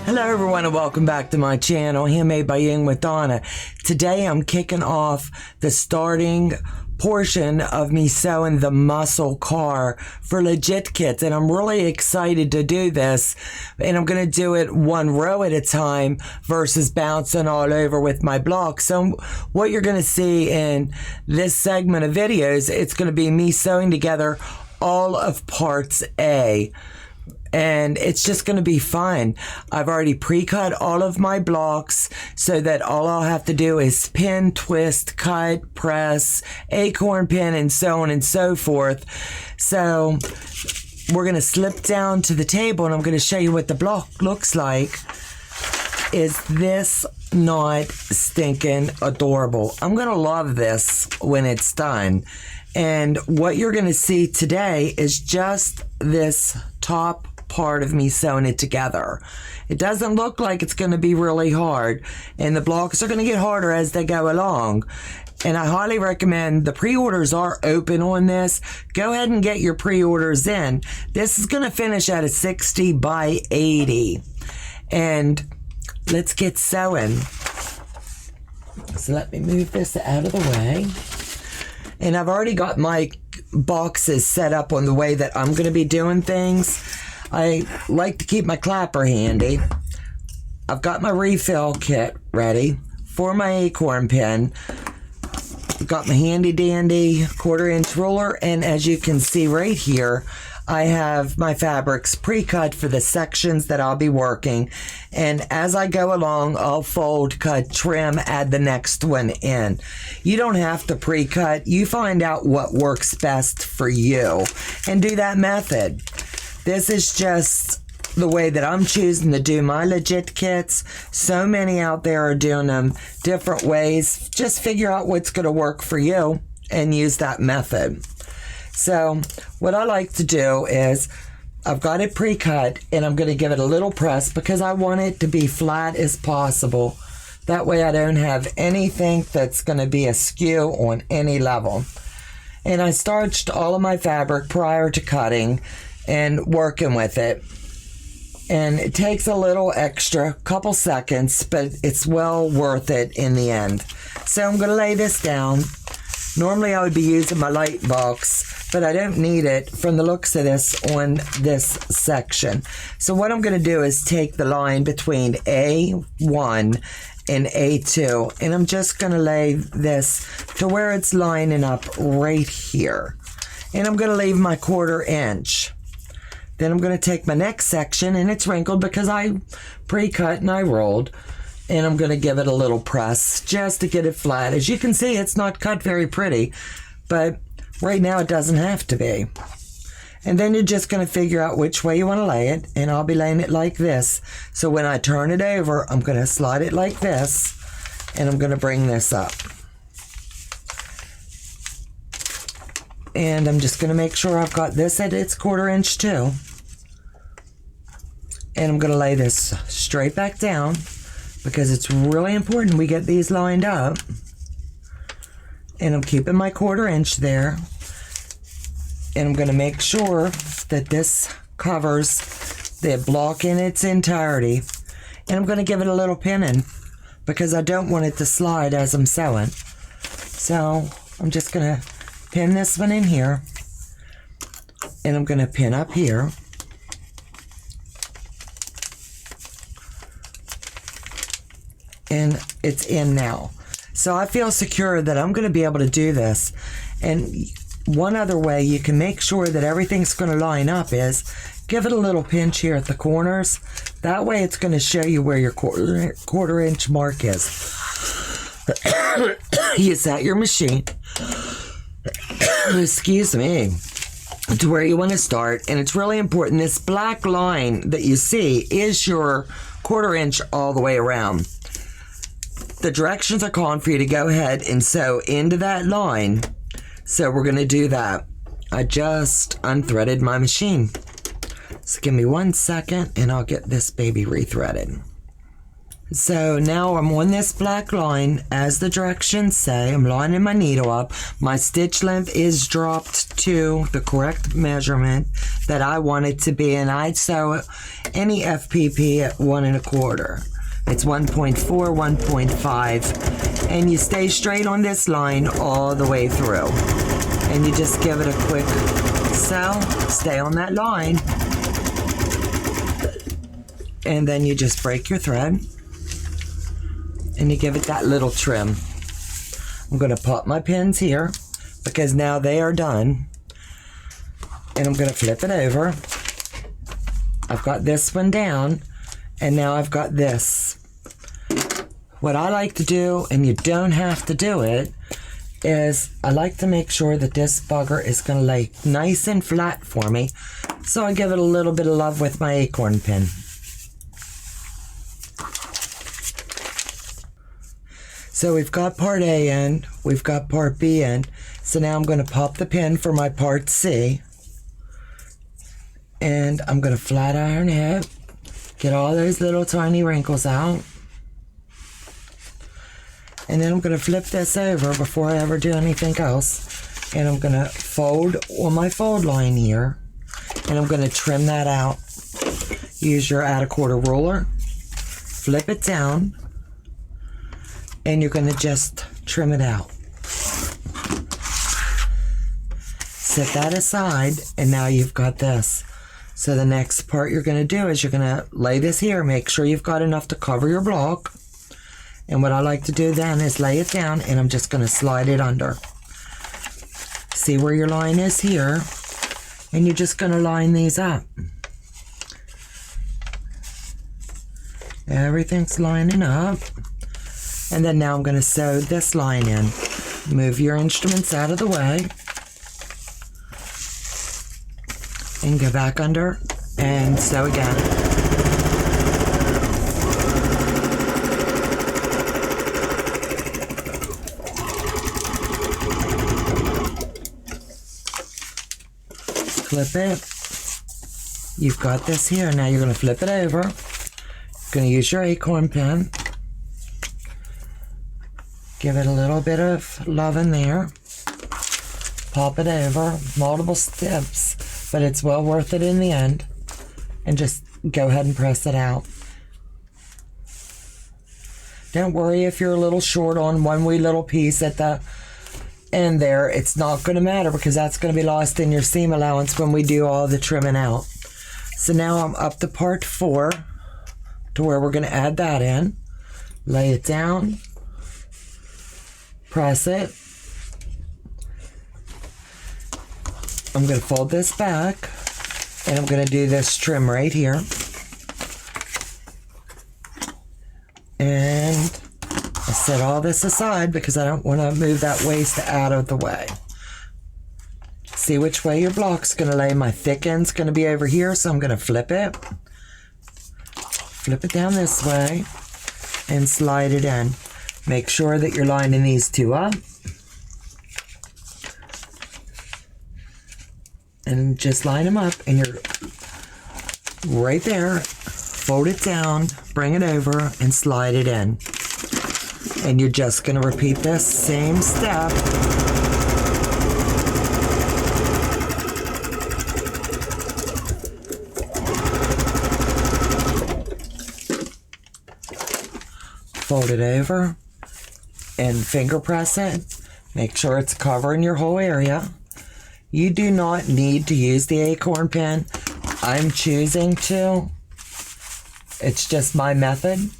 Hello everyone and welcome back to my channel, Handmade by Ying with Donna. Today I'm kicking off the starting portion of me sewing the muscle car for legit kits, and I'm really excited to do this, and I'm going to do it one row at a time versus bouncing all over with my block. So what you're going to see in this segment of videos, it's going to be me sewing together all of parts A. And it's just going to be fun. I've already pre-cut all of my blocks so that all I'll have to do is pin, twist, cut, press, acorn pin, and so on and so forth. So we're going to slip down to the table and I'm going to show you what the block looks like. Is this not stinking adorable? I'm going to love this when it's done. And what you're going to see today is just this top part of me sewing it together. It doesn't look like it's going to be really hard, and the blocks are going to get harder as they go along. And I highly recommend, the pre-orders are open on this. Go ahead and get your pre-orders in. This is going to finish at a 60 by 80. And let's get sewing. So let me move this out of the way. And I've already got my boxes set up on the way that I'm going to be doing things. I like to keep my clapper handy. I've got my refill kit ready for my acorn pin. I've got my handy dandy 1/4 inch ruler, and as you can see right here, I have my fabrics pre-cut for the sections that I'll be working, and as I go along, I'll fold, cut, trim, add the next one in. You don't have to pre-cut. You find out what works best for you and do that method. This is just the way that I'm choosing to do my legit kits. So many out there are doing them different ways. Just figure out what's going to work for you and use that method. So what I like to do is, I've got it pre-cut and I'm going to give it a little press because I want it to be flat as possible. That way I don't have anything that's going to be askew on any level. And I starched all of my fabric prior to cutting and working with it. And it takes a little extra, couple seconds, but it's well worth it in the end. So I'm going to lay this down. Normally I would be using my light box, but I don't need it from the looks of this on this section. So what I'm going to do is take the line between A1 and A2, and I'm just going to lay this to where it's lining up right here. And I'm going to leave my 1/4 inch. Then I'm going to take my next section, and it's wrinkled because I pre-cut and I rolled, and I'm going to give it a little press just to get it flat. As you can see, it's not cut very pretty, but right now it doesn't have to be. And then you're just going to figure out which way you want to lay it, and I'll be laying it like this. So when I turn it over, I'm going to slide it like this, and I'm going to bring this up. And I'm just going to make sure I've got this at its 1/4 inch too. And I'm going to lay this straight back down because it's really important we get these lined up. And I'm keeping my 1/4 inch there. And I'm going to make sure that this covers the block in its entirety. And I'm going to give it a little pinning because I don't want it to slide as I'm sewing. So I'm just going to pin this one in here. And I'm going to pin up here. And it's in now. So I feel secure that I'm going to be able to do this. And one other way you can make sure that everything's going to line up is give it a little pinch here at the corners. That way it's going to show you where your 1/4 inch mark is. You set your machine, excuse me, to where you want to start. And it's really important. This black line that you see is your 1/4 inch all the way around. The directions are calling for you to go ahead and sew into that line. So we're going to do that. I just unthreaded my machine. So give me 1 second and I'll get this baby rethreaded. So now I'm on this black line as the directions say. I'm lining my needle up. My stitch length is dropped to the correct measurement that I want it to be, and I'd sew any FPP at 1 1/4. It's 1.4, 1.5, and you stay straight on this line all the way through. And you just give it a quick sew, stay on that line, and then you just break your thread. And you give it that little trim. I'm going to pop my pins here because now they are done. And I'm going to flip it over. I've got this one down, and now I've got this. What I like to do, and you don't have to do it, is I like to make sure that this bugger is going to lay nice and flat for me. So I give it a little bit of love with my acorn pin. So we've got part A in, we've got part B in. So now I'm going to pop the pin for my part C. And I'm going to flat iron it, get all those little tiny wrinkles out. And then I'm going to flip this over before I ever do anything else. And I'm going to fold on my fold line here. And I'm going to trim that out. Use your 1/4 ruler, flip it down, and you're going to just trim it out. Set that aside, and now you've got this. So the next part you're going to do is you're going to lay this here. Make sure you've got enough to cover your block. And what I like to do then is lay it down, and I'm just going to slide it under. See where your line is here, and you're just going to line these up. Everything's lining up. And then now I'm going to sew this line in. Move your instruments out of the way. And go back under and sew again. Clip it. You've got this here. Now you're going to flip it over. You're going to use your acorn pin. Give it a little bit of love in there. Pop it over. Multiple steps, but it's well worth it in the end. And just go ahead and press it out. Don't worry if you're a little short on one wee little piece at the end there. It's not going to matter because that's going to be lost in your seam allowance when we do all the trimming out. So now I'm up to part 4 to where we're going to add that in. Lay it down. Press it. I'm going to fold this back, and I'm going to do this trim right here. And I set all this aside because I don't want to move that waist out of the way. See which way your block's going to lay. My thick end's going to be over here, so I'm going to flip it. Flip it down this way and slide it in. Make sure that you're lining these two up. And just line them up, and you're right there. Fold it down, bring it over, and slide it in. And you're just going to repeat this same step. Fold it over and finger press it. Make sure it's covering your whole area. You do not need to use the acorn pin. I'm choosing to. It's just my method.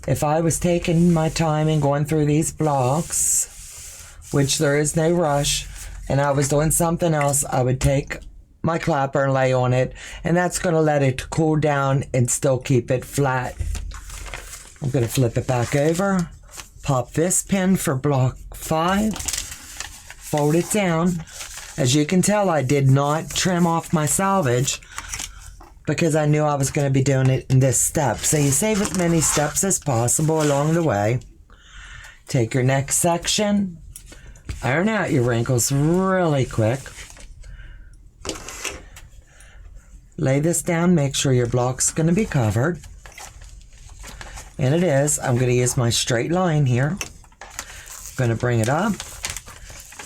If I was taking my time and going through these blocks, which there is no rush, and I was doing something else, I would take my clapper and lay on it, and that's going to let it cool down and still keep it flat. I'm going to flip it back over, pop this pin for block 5, fold it down. As you can tell, I did not trim off my selvage because I knew I was going to be doing it in this step. So you save as many steps as possible along the way. Take your next section, iron out your wrinkles really quick. Lay this down, make sure your block's going to be covered. And it is. I'm going to use my straight line here. I'm going to bring it up.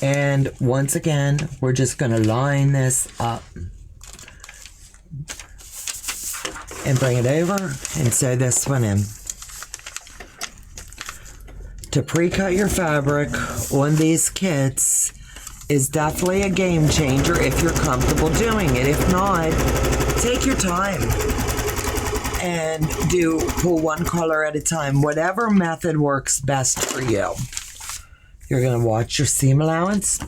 And once again, we're just going to line this up. And bring it over and sew this one in. To pre-cut your fabric on these kits is definitely a game changer if you're comfortable doing it. If not, take your time and pull one color at a time. Whatever method works best for you. You're going to watch your seam allowance,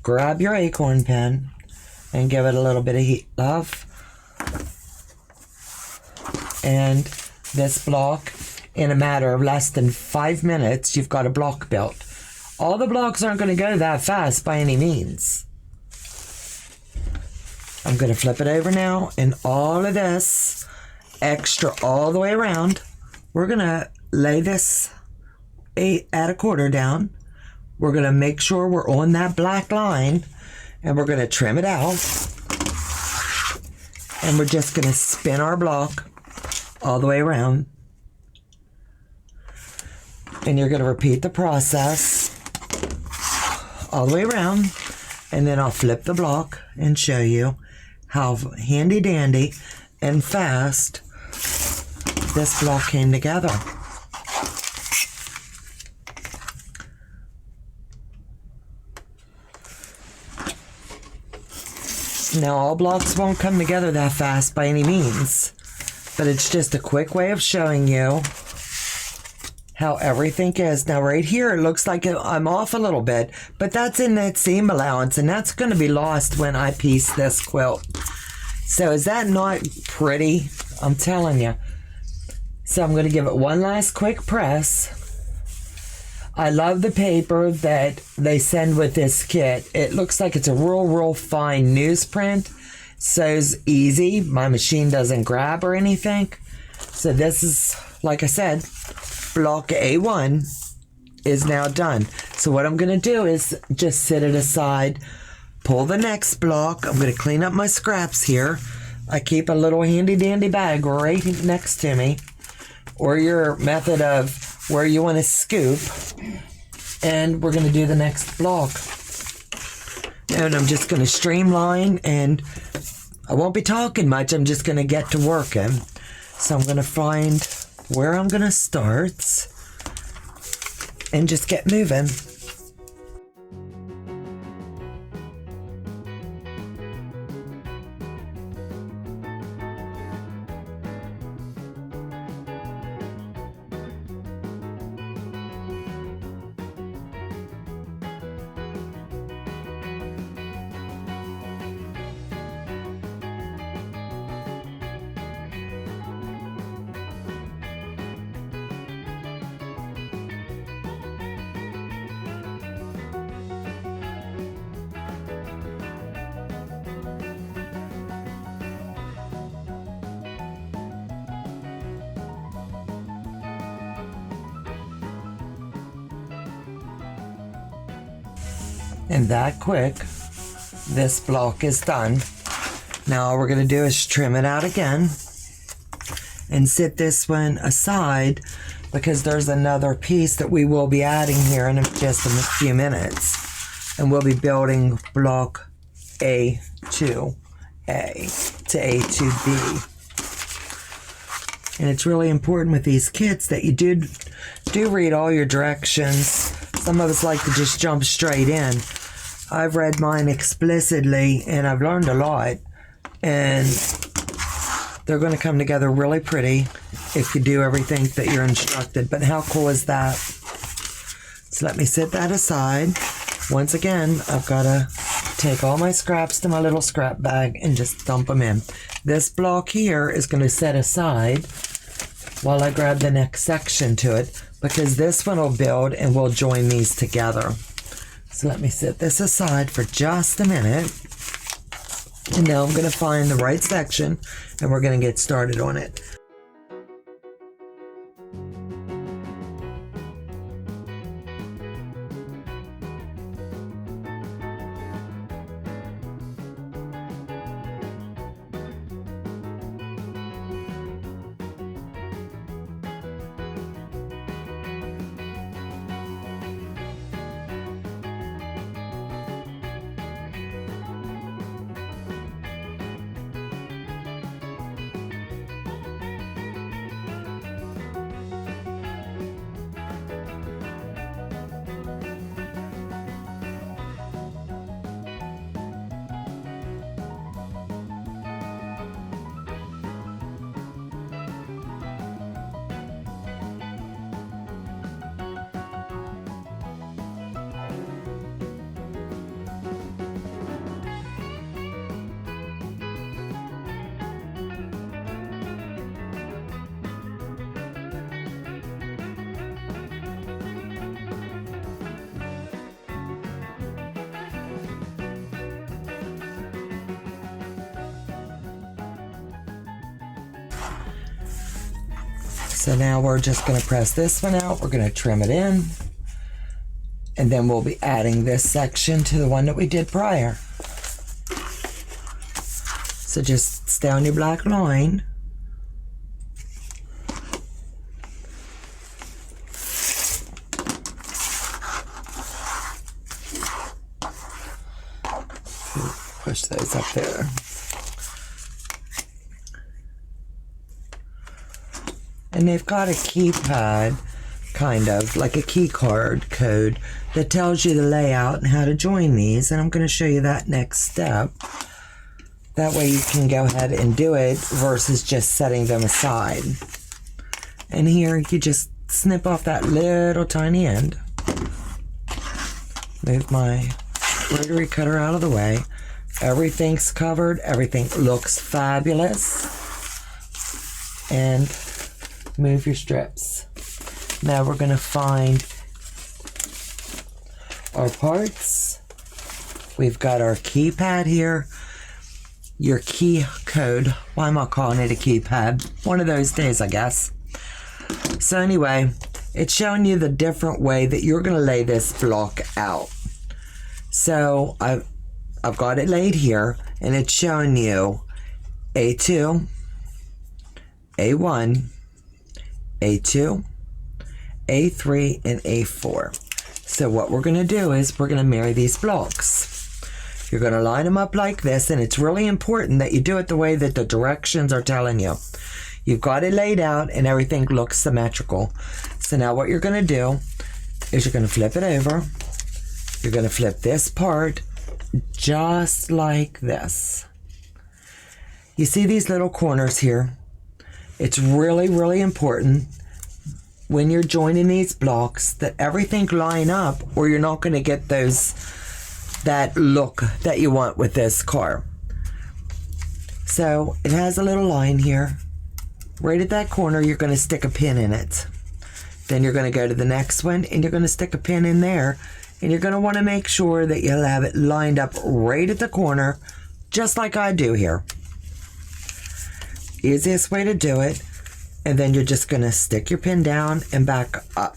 grab your acorn pen, and give it a little bit of heat, love. And this block, in a matter of less than 5 minutes, you've got a block built. All the blocks aren't going to go that fast by any means. I'm going to flip it over now, and all of this extra all the way around, we're going to lay this at a quarter down. We're going to make sure we're on that black line, and we're going to trim it out. And we're just going to spin our block all the way around. And you're going to repeat the process all the way around. And then I'll flip the block and show you how handy dandy and fast this block came together. Now, all blocks won't come together that fast by any means, but it's just a quick way of showing you how everything is. Now, right here, it looks like I'm off a little bit, but that's in that seam allowance, and that's going to be lost when I piece this quilt. So is that not pretty? I'm telling you. So I'm going to give it one last quick press. I love the paper that they send with this kit. It looks like it's a real fine newsprint. Sews easy. My machine doesn't grab or anything. So this is, like I said, block A1 is now done. So what I'm going to do is just set it aside, pull the next block. I'm going to clean up my scraps here. I keep a little handy dandy bag right next to me, or your method of where you want to scoop, and we're going to do the next block. And I'm just going to streamline, and I won't be talking much. I'm just going to get to working. So I'm going to find where I'm going to start and just get moving. And that quick, this block is done. Now all we're going to do is trim it out again and set this one aside, because there's another piece that we will be adding here in just a few minutes. And we'll be building block A2A to A2B. And it's really important with these kits that you do read all your directions. Some of us like to just jump straight in. I've read mine explicitly, and I've learned a lot. And they're going to come together really pretty if you do everything that you're instructed. But how cool is that? So let me set that aside. Once again, I've got to take all my scraps to my little scrap bag and just dump them in. This block here is going to set aside while I grab the next section to it, because this one will build and we'll join these together. So let me set this aside for just a minute. And now I'm going to find the right section and we're going to get started on it. So now we're just going to press this one out. We're going to trim it in. And then we'll be adding this section to the one that we did prior. So just stay on your black line. Push those up there. And they've got a keypad, kind of like a key card code that tells you the layout and how to join these, and I'm going to show you that next step. That way you can go ahead and do it versus just setting them aside. And here you just snip off that little tiny end. Move my rotary cutter out of the way. Everything's covered. Everything looks fabulous. And move your strips. Now we're going to find our parts. We've got our keypad here. Your key code. Why am I calling it a keypad? One of those days, I guess. So anyway, it's showing you the different way that you're going to lay this block out. So I've got it laid here, and it's showing you A2, A1, A2, A3, and A4. So what we're going to do is we're going to marry these blocks. You're going to line them up like this, and it's really important that you do it the way that the directions are telling you. You've got it laid out, and everything looks symmetrical. So now what you're going to do is you're going to flip it over. You're going to flip this part just like this. You see these little corners here? It's really, really important when you're joining these blocks that everything line up, or you're not going to get that look that you want with this car. So it has a little line here. Right at that corner, you're going to stick a pin in it. Then you're going to go to the next one, and you're going to stick a pin in there. And you're going to want to make sure that you'll have it lined up right at the corner, just like I do here. Easiest way to do it. And then you're just going to stick your pin down and back up.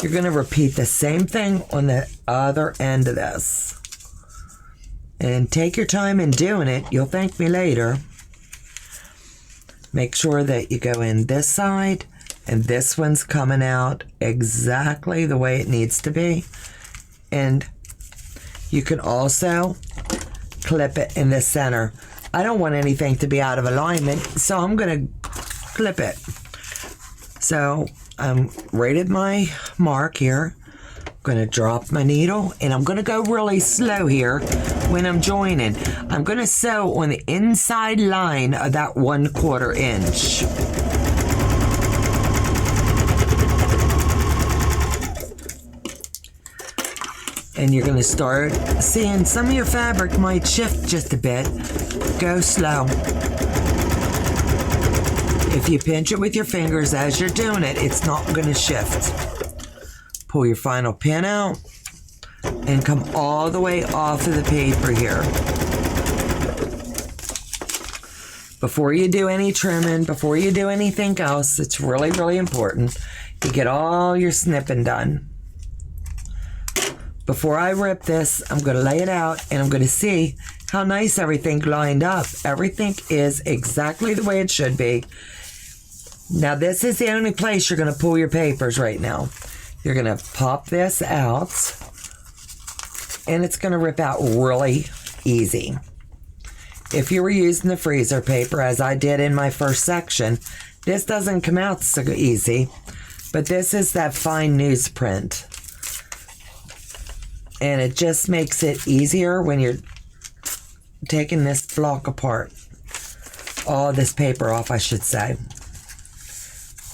You're going to repeat the same thing on the other end of this. And take your time in doing it. You'll thank me later. Make sure that you go in this side, and this one's coming out exactly the way it needs to be. And you can also clip it in the center. I don't want anything to be out of alignment, so I'm going to clip it. So I'm right at my mark here. I'm going to drop my needle, and I'm going to go really slow here when I'm joining. I'm going to sew on the inside line of that 1/4 inch. And you're going to start seeing some of your fabric might shift just a bit. Go slow. If you pinch it with your fingers as you're doing it, it's not going to shift. Pull your final pin out and come all the way off of the paper here. Before you do any trimming, before you do anything else, it's really, really important you get all your snipping done. Before I rip this, I'm going to lay it out, and I'm going to see how nice everything lined up. Everything is exactly the way it should be. Now, this is the only place you're going to pull your papers right now. You're going to pop this out, and it's going to rip out really easy. If you were using the freezer paper, as I did in my first section, this doesn't come out so easy, but this is that fine newsprint. And it just makes it easier when you're taking this block apart. All this paper off, I should say.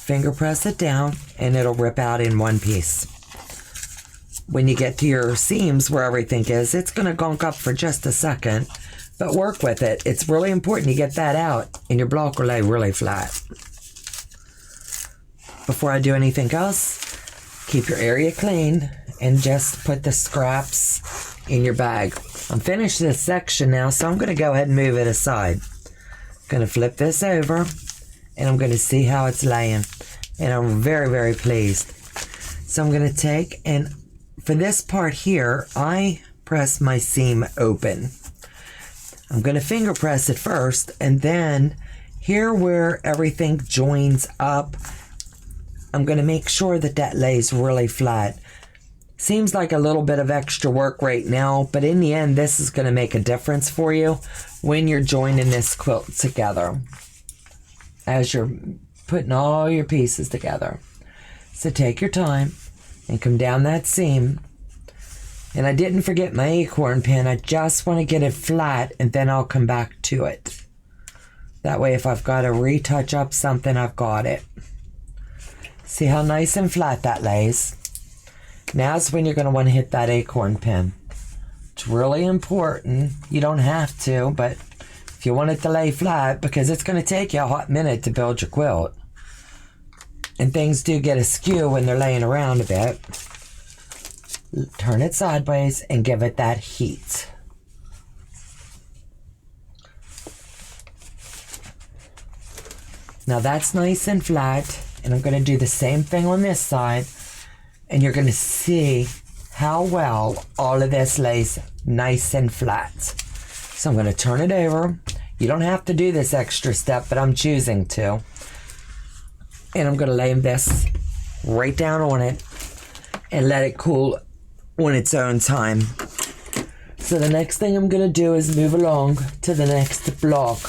Finger press it down, and it'll rip out in one piece. When you get to your seams where everything is, it's going to gunk up for just a second, but work with it. It's really important you get that out, and your block will lay really flat. Before I do anything else, keep your area clean and just put the scraps in your bag. I'm finished this section now, so I'm going to go ahead and move it aside. I'm going to flip this over, and I'm going to see how it's laying. and I'm very, very pleased. So I'm going to take, and for this part here, I press my seam open. I'm going to finger press it first, and then here where everything joins up, I'm going to make sure that that lays really flat. Seems like a little bit of extra work right now, but in the end, this is going to make a difference for you when you're joining this quilt together, as you're putting all your pieces together. So take your time and come down that seam. And I didn't forget my acorn pin. I just want to get it flat, and then I'll come back to it. That way, if I've got to retouch up something, I've got it. See how nice and flat that lays? Now's when you're going to want to hit that acorn pin. It's really important. You don't have to, but if you want it to lay flat, because it's going to take you a hot minute to build your quilt. And things do get askew when they're laying around a bit. Turn it sideways and give it that heat. Now that's nice and flat, and I'm going to do the same thing on this side, and you're going to see how well all of this lays nice and flat. So I'm going to turn it over. You don't have to do this extra step, but I'm choosing to. And I'm going to lay this right down on it and let it cool on its own time. So the next thing I'm going to do is move along to the next block.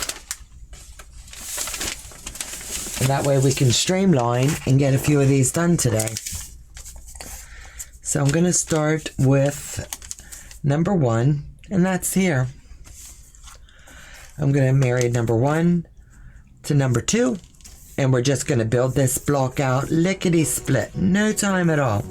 And that way we can streamline and get a few of these done today. So I'm going to start with number 1, and that's here. I'm going to marry number 1 to number 2, and we're just going to build this block out lickety-split. No time at all.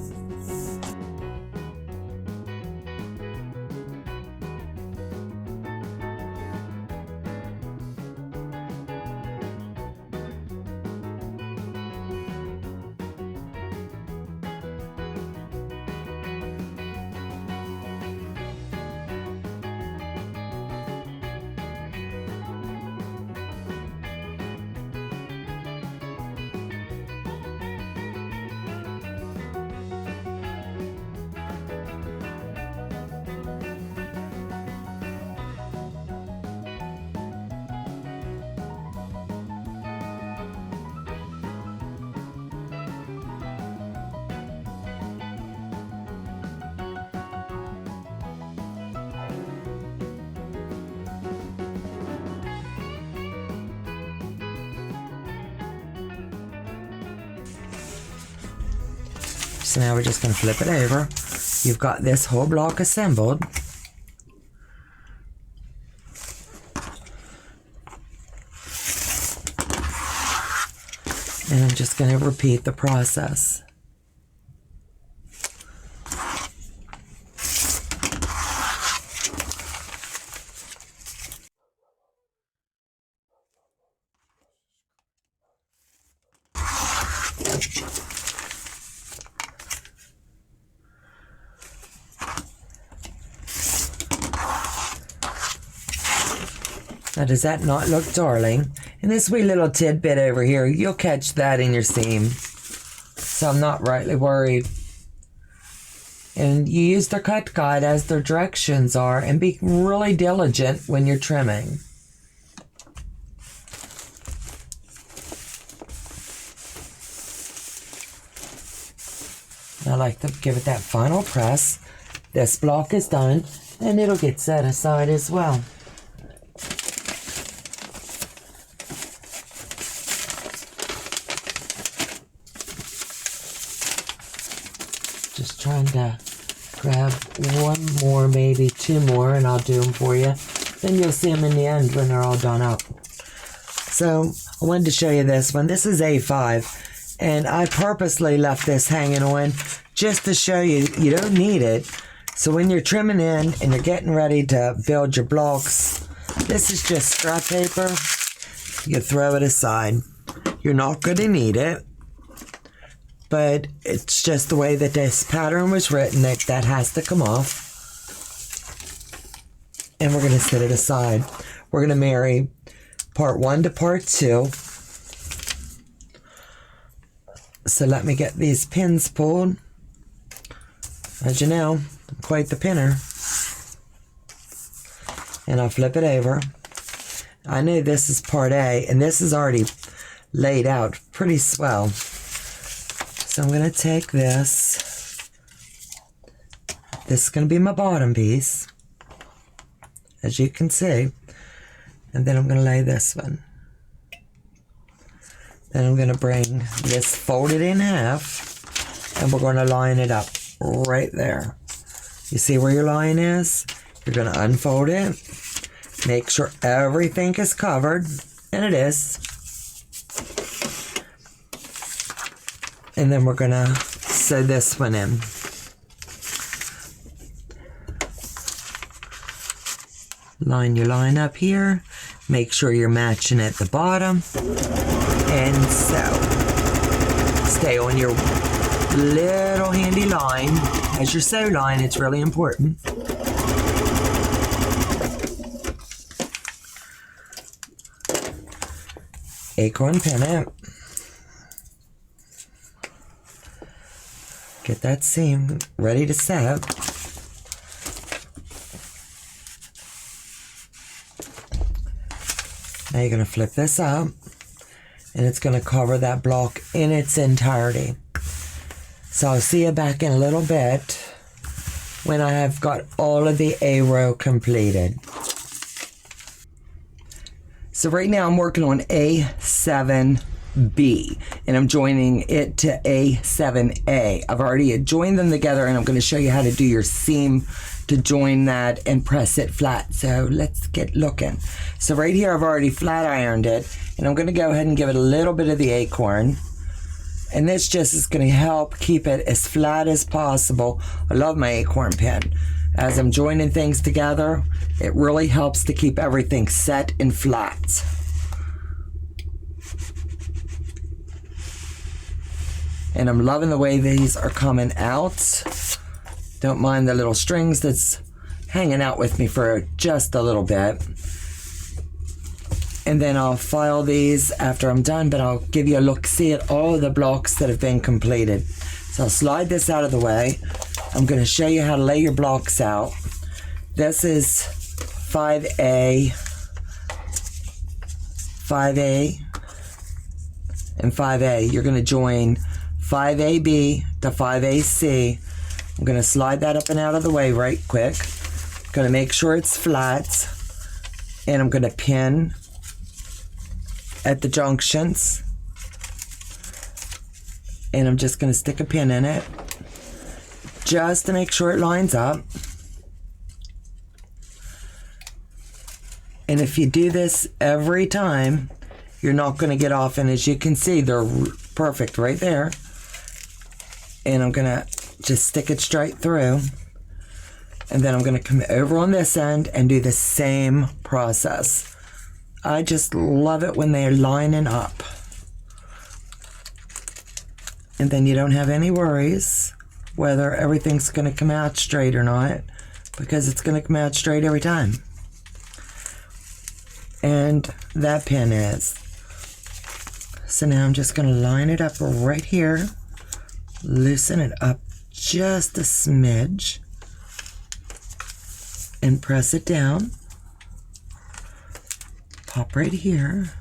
So now we're just going to flip it over. You've got this whole block assembled. And I'm just going to repeat the process. Now, does that not look darling? And this wee little tidbit over here, you'll catch that in your seam. So I'm not rightly worried. And you use the cut guide as their directions are, and be really diligent when you're trimming. I like to give it that final press. This block is done, and it'll get set aside as well. Just trying to grab one more, maybe 2 more, and I'll do them for you. Then you'll see them in the end when they're all done up. So I wanted to show you this one. This is A5, and I purposely left this hanging on just to show you you don't need it. So when you're trimming in and you're getting ready to build your blocks, this is just scrap paper. You throw it aside. You're not going to need it. But it's just the way that this pattern was written that has to come off. And we're going to set it aside. We're going to marry part 1 to part 2. So let me get these pins pulled. As you know, I'm quite the pinner. And I'll flip it over. I know this is part A, and this is already laid out pretty swell. So I'm going to take this. This is going to be my bottom piece, as you can see. And then I'm going to lay this one. Then I'm going to bring this folded in half, and we're going to line it up right there. You see where your line is? You're going to unfold it. Make sure everything is covered, and it is. And then we're going to sew this one in. Line your line up here. Make sure you're matching at the bottom. And sew. Stay on your little handy line. As your sew line, it's really important. Acorn pin it. Get that seam ready to sew. Now you're going to flip this up, and it's going to cover that block in its entirety. So I'll see you back in a little bit when I have got all of the A row completed. So right now I'm working on A7B, and I'm joining it to A7A. I've already joined them together, and I'm going to show you how to do your seam to join that and press it flat. So let's get looking. So right here I've already flat ironed it, and I'm going to go ahead and give it a little bit of the acorn. And this just is going to help keep it as flat as possible. I love my acorn pin. As I'm joining things together, it really helps to keep everything set and flat. And I'm loving the way these are coming out. Don't mind the little strings that's hanging out with me for just a little bit. And then I'll file these after I'm done, but I'll give you a look-see at all of the blocks that have been completed. So I'll slide this out of the way. I'm going to show you how to lay your blocks out. This is 5A, 5A, and 5A. You're going to join 5AB to 5AC. I'm going to slide that up and out of the way right quick. I'm going to make sure it's flat, and I'm going to pin at the junctions, and I'm just going to stick a pin in it just to make sure it lines up. And if you do this every time, you're not going to get off, and as you can see, they're perfect right there. And I'm going to just stick it straight through, and then I'm going to come over on this end and do the same process. I just love it when they're lining up. And then you don't have any worries whether everything's going to come out straight or not, because it's going to come out straight every time. And that pin is. So now I'm just going to line it up right here, loosen it up just a smidge, and press it down. Pop right here,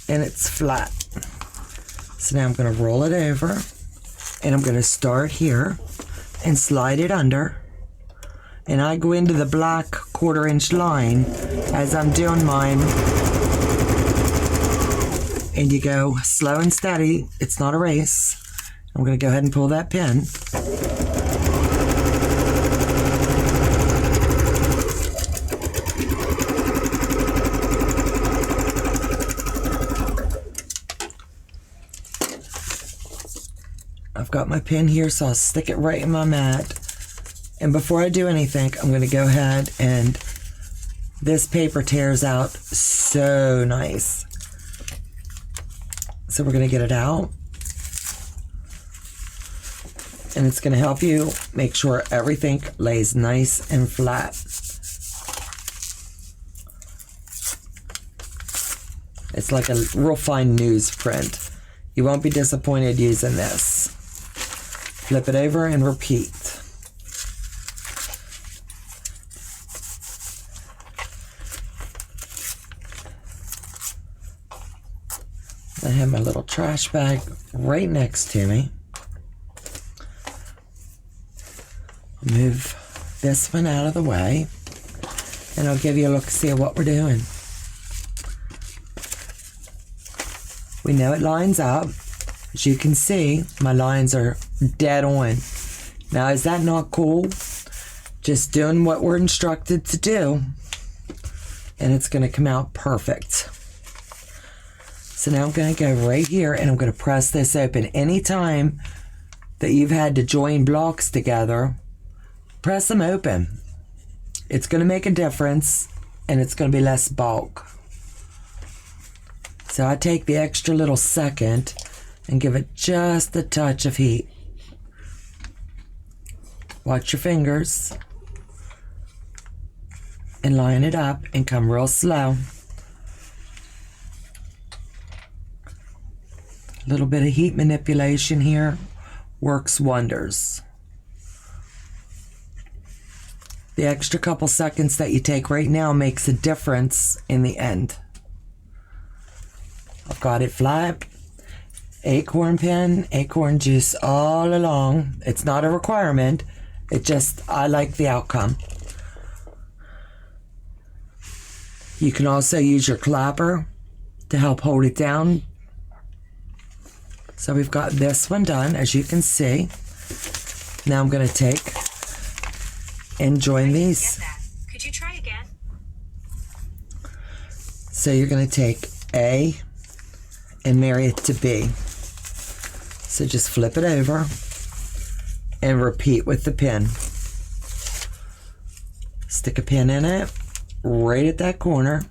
and it's flat. So now I'm going to roll it over, and I'm going to start here and slide it under, and I go into the black 1/4 inch line as I'm doing mine, and you go slow and steady. It's not a race. I'm going to go ahead and pull that pin. I've got my pin here, so I'll stick it right in my mat. And before I do anything, I'm going to go ahead and this paper tears out so nice. So we're going to get it out. And it's going to help you make sure everything lays nice and flat. It's like a real fine newsprint. You won't be disappointed using this. Flip it over and repeat. I have my little trash bag right next to me. Move this one out of the way, and I'll give you a look-see at what we're doing. We know it lines up. As you can see, my lines are dead on. Now, is that not cool? Just doing what we're instructed to do, and it's going to come out perfect. So now I'm going to go right here, and I'm going to press this open. Anytime that you've had to join blocks together, press them open. It's going to make a difference, and it's going to be less bulk. So I take the extra little second and give it just a touch of heat. Watch your fingers and line it up and come real slow. A little bit of heat manipulation here works wonders. The extra couple seconds that you take right now makes a difference in the end. I've got it flat. Acorn pen, acorn juice all along. It's not a requirement. It just, I like the outcome. You can also use your clapper to help hold it down. So we've got this one done, as you can see. Now I'm going to take and join these. Could you try again? So you're going to take A and marry it to B. So just flip it over and repeat with the pin. Stick a pin in it right at that corner.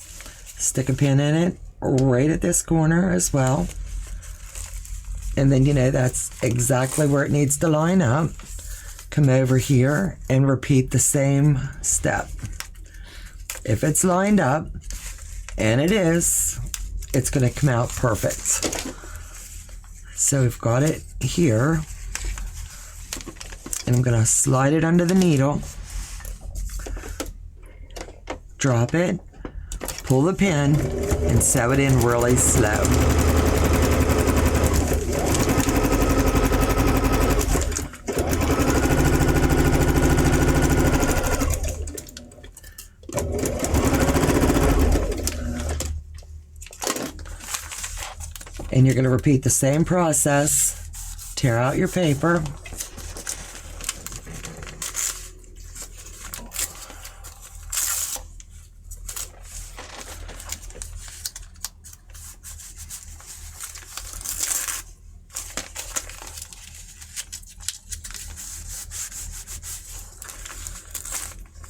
Stick a pin in it right at this corner as well. And then, you know, that's exactly where it needs to line up. Come over here and repeat the same step. If it's lined up, and it is, it's going to come out perfect. So we've got it here, and I'm going to slide it under the needle, drop it, pull the pin, and sew it in really slow. And you're going to repeat the same process. Tear out your paper.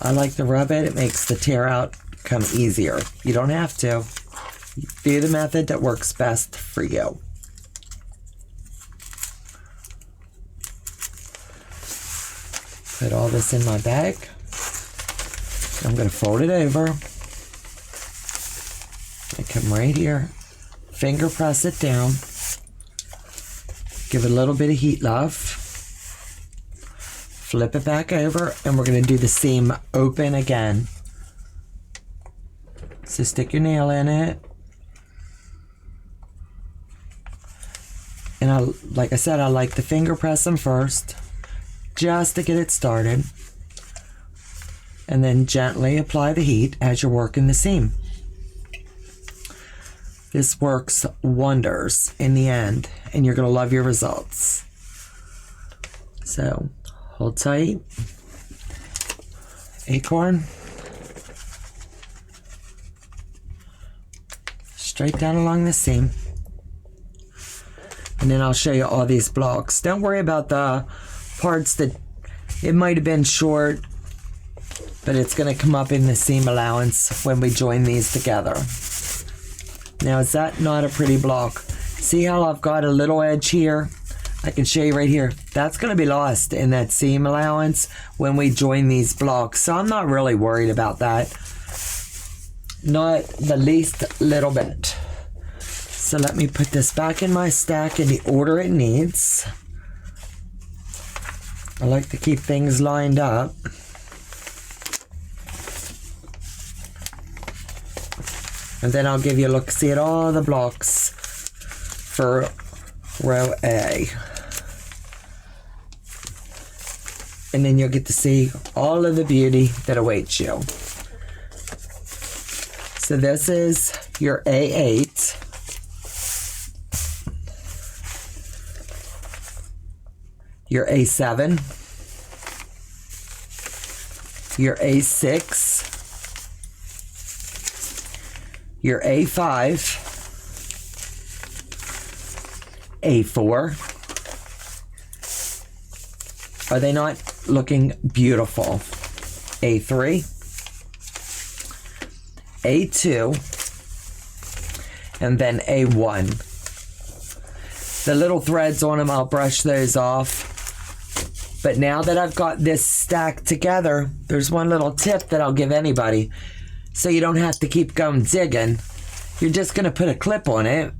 I like to rub it. It makes the tear out come easier. You don't have to. Do the method that works best for you. Put all this in my bag. I'm going to fold it over. I come right here. Finger press it down. Give it a little bit of heat, love. Flip it back over, and we're going to do the seam open again. So stick your nail in it. And like I said, I like to finger press them first, just to get it started. And then gently apply the heat as you're working the seam. This works wonders in the end, and you're going to love your results. So, hold tight. Acorn. Straight down along the seam. And then I'll show you all these blocks. Don't worry about the parts that it might have been short, but it's going to come up in the seam allowance when we join these together. Now, is that not a pretty block? See how I've got a little edge here? I can show you right here. That's going to be lost in that seam allowance when we join these blocks. So I'm not really worried about that. Not the least little bit. So let me put this back in my stack in the order it needs. I like to keep things lined up. And then I'll give you a look-see at all the blocks for row A. And then you'll get to see all of the beauty that awaits you. So this is your A8. Your A7. Your A6. Your A5. A4. Are they not looking beautiful? A3. A2. And then A1. The little threads on them, I'll brush those off. But now that I've got this stacked together, there's one little tip that I'll give anybody. So you don't have to keep going digging. You're just going to put a clip on it.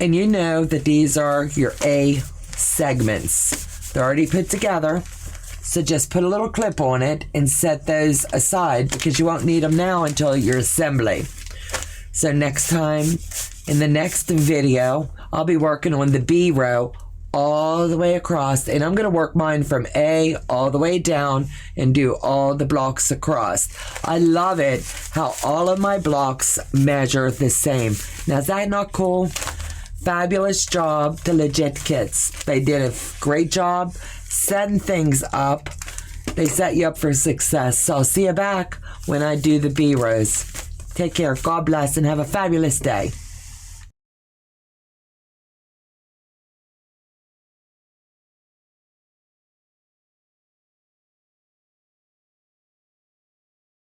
And you know that these are your A segments. They're already put together. So just put a little clip on it and set those aside because you won't need them now until your assembly. So next time, in the next video, I'll be working on the B row all the way across, and I'm going to work mine from A all the way down and do all the blocks across. I love it how all of my blocks measure the same. Now, is that not cool? Fabulous job to Legit Kits. They did a great job setting things up. They set you up for success. So I'll see you back when I do the B rows. Take care. God bless and have a fabulous day.